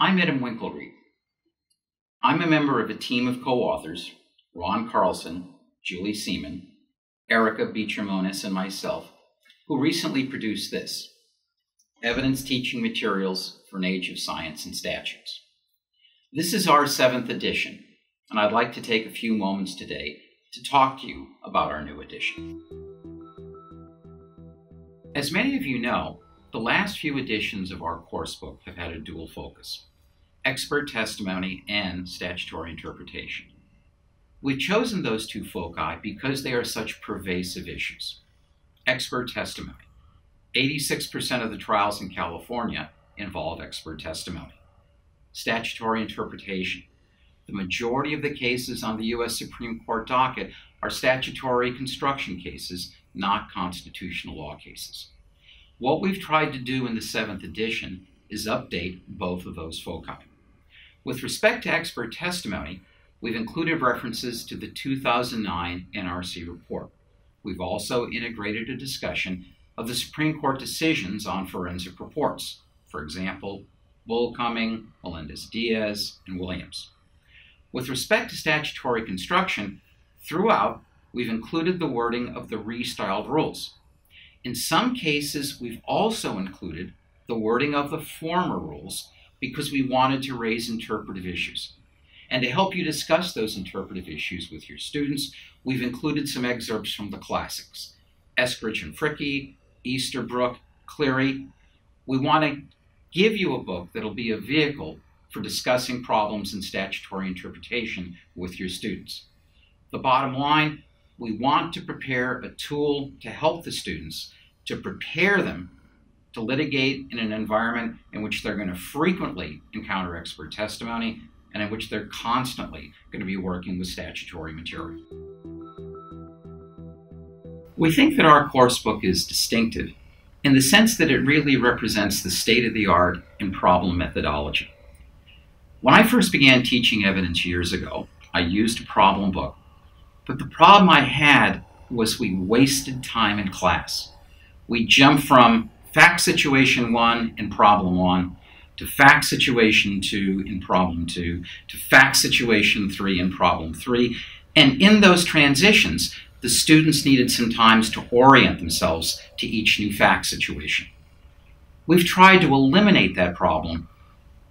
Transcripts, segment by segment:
I'm Imwinkelried. I'm a member of a team of co-authors, Ron Carlson, Julie Seaman, Erica Beecher-Monis, and myself, who recently produced this, Evidence Teaching Materials for an Age of Science and Statutes. This is our 7th edition, and I'd like to take a few moments today to talk to you about our new edition. As many of you know, the last few editions of our coursebook have had a dual focus: expert testimony and statutory interpretation. We've chosen those two foci because they are such pervasive issues. Expert testimony. 86% of the trials in California involve expert testimony. Statutory interpretation. The majority of the cases on the U.S. Supreme Court docket are statutory construction cases, not constitutional law cases. What we've tried to do in the 7th edition is update both of those foci. With respect to expert testimony, we've included references to the 2009 NRC report. We've also integrated a discussion of the Supreme Court decisions on forensic reports. For example, Bullcoming, Melendez-Diaz, and Williams. With respect to statutory construction, throughout, we've included the wording of the restyled rules. In some cases, we've also included the wording of the former rules because we wanted to raise interpretive issues. And to help you discuss those interpretive issues with your students, we've included some excerpts from the classics: Eskridge and Fricke, Easterbrook, Cleary. We want to give you a book that'll be a vehicle for discussing problems in statutory interpretation with your students. The bottom line, we want to prepare a tool to help the students, to prepare them to litigate in an environment in which they're going to frequently encounter expert testimony and in which they're constantly going to be working with statutory material. We think that our coursebook is distinctive in the sense that it really represents the state-of-the-art in problem methodology. When I first began teaching evidence years ago, I used a problem book, but the problem I had was we wasted time in class. We jumped from fact situation 1 in problem 1 to fact situation 2 in problem 2 to fact situation 3 in problem 3. And in those transitions, the students needed some time to orient themselves to each new fact situation. We've tried to eliminate that problem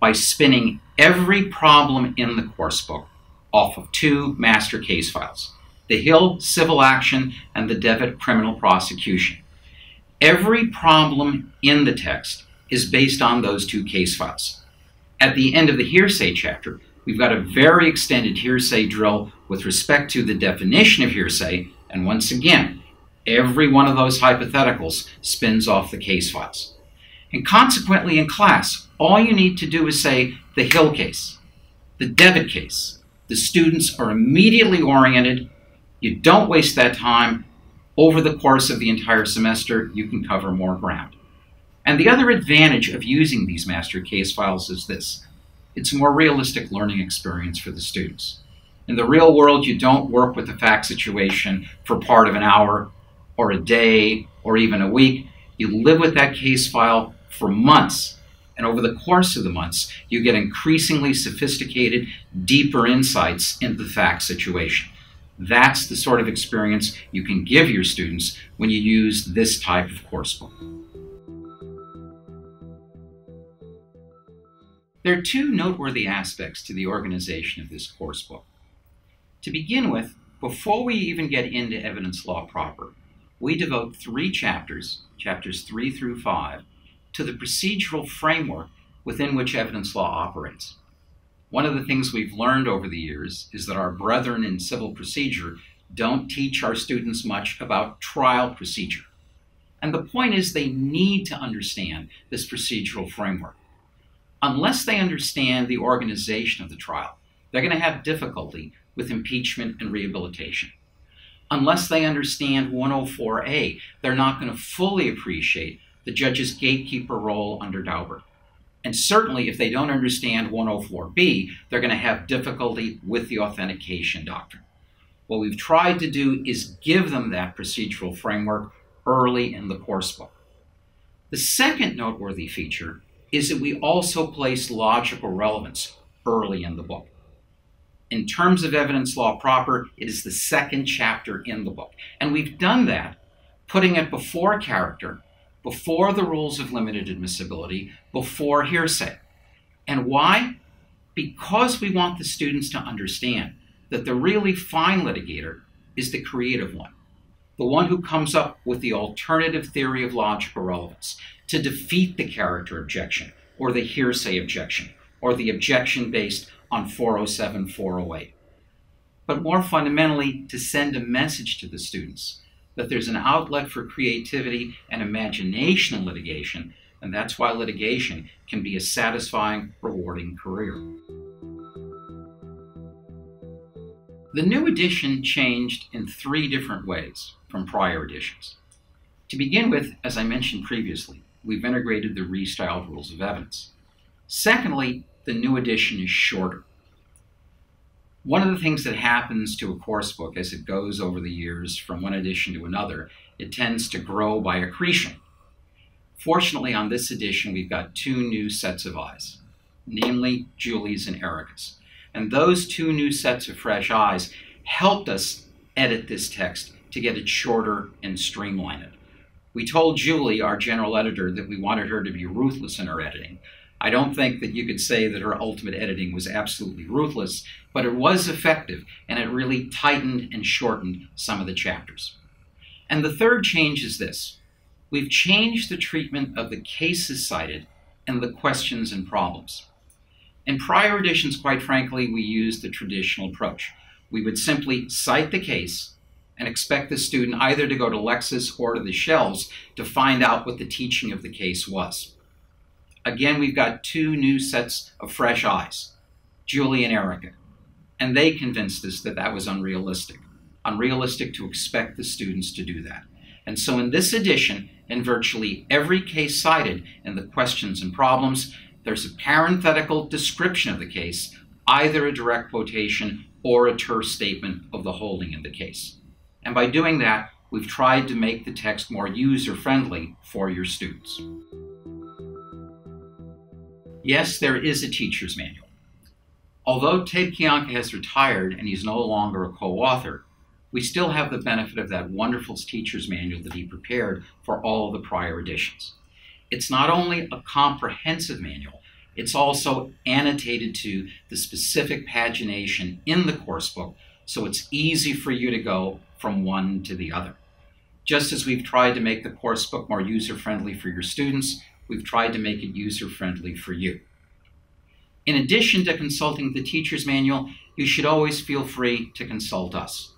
by spinning every problem in the coursebook off of 2 master case files: the Hill civil action and the Devitt criminal prosecution. Every problem in the text is based on those 2 case files. At the end of the hearsay chapter, we've got a very extended hearsay drill with respect to the definition of hearsay, and once again, every one of those hypotheticals spins off the case files. And consequently in class, all you need to do is say the Hill case, the Devitt case. The students are immediately oriented. You don't waste that time. Over the course of the entire semester, you can cover more ground. And the other advantage of using these master case files is this: it's a more realistic learning experience for the students. In the real world, you don't work with the fact situation for part of an hour or a day or even a week. You live with that case file for months. And over the course of the months, you get increasingly sophisticated, deeper insights into the fact situation. That's the sort of experience you can give your students when you use this type of coursebook. There are 2 noteworthy aspects to the organization of this coursebook. To begin with, before we even get into evidence law proper, we devote 3 chapters, chapters 3 through 5, to the procedural framework within which evidence law operates. One of the things we've learned over the years is that our brethren in civil procedure don't teach our students much about trial procedure. And the point is they need to understand this procedural framework. Unless they understand the organization of the trial, they're going to have difficulty with impeachment and rehabilitation. Unless they understand 104A, they're not going to fully appreciate the judge's gatekeeper role under Daubert. And certainly if they don't understand 104B, they're going to have difficulty with the authentication doctrine. What we've tried to do is give them that procedural framework early in the coursebook. The second noteworthy feature is that we also place logical relevance early in the book. In terms of evidence law proper, it is the second chapter in the book. And we've done that, putting it before character, before the rules of limited admissibility, before hearsay. And why? Because we want the students to understand that the really fine litigator is the creative one, the one who comes up with the alternative theory of logical relevance to defeat the character objection, or the hearsay objection, or the objection based on 407, 408. But more fundamentally, to send a message to the students that there's an outlet for creativity and imagination in litigation, and that's why litigation can be a satisfying, rewarding career. The new edition changed in 3 different ways from prior editions. To begin with, as I mentioned previously, we've integrated the restyled rules of evidence. Secondly, the new edition is shorter. One of the things that happens to a course book as it goes over the years from one edition to another, it tends to grow by accretion. Fortunately, on this edition, we've got 2 new sets of eyes, namely Julie's and Erica's. And those 2 new sets of fresh eyes helped us edit this text to get it shorter and streamline it. We told Julie, our general editor, that we wanted her to be ruthless in her editing. I don't think that you could say that her ultimate editing was absolutely ruthless, but it was effective, and it really tightened and shortened some of the chapters. And the third change is this. We've changed the treatment of the cases cited and the questions and problems. In prior editions, quite frankly, we used the traditional approach. We would simply cite the case and expect the student either to go to Lexis or to the shelves to find out what the teaching of the case was. Again, we've got 2 new sets of fresh eyes, Julie and Erica, and they convinced us that that was unrealistic to expect the students to do that. And so in this edition, in virtually every case cited in the questions and problems, there's a parenthetical description of the case, either a direct quotation or a terse statement of the holding in the case. And by doing that, we've tried to make the text more user-friendly for your students. Yes, there is a teacher's manual. Although Ted Kiyanka has retired and he's no longer a co-author, we still have the benefit of that wonderful teacher's manual that he prepared for all of the prior editions. It's not only a comprehensive manual, it's also annotated to the specific pagination in the course book, so it's easy for you to go from one to the other. Just as we've tried to make the course book more user-friendly for your students, we've tried to make it user-friendly for you. In addition to consulting the teacher's manual, you should always feel free to consult us.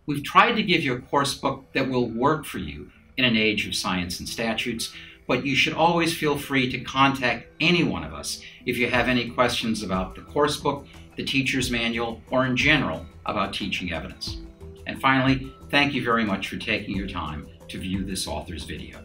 We've tried to give you a course book that will work for you in an age of science and statutes, but you should always feel free to contact any one of us if you have any questions about the course book, the teacher's manual, or in general about teaching evidence. And finally, thank you very much for taking your time to view this author's video.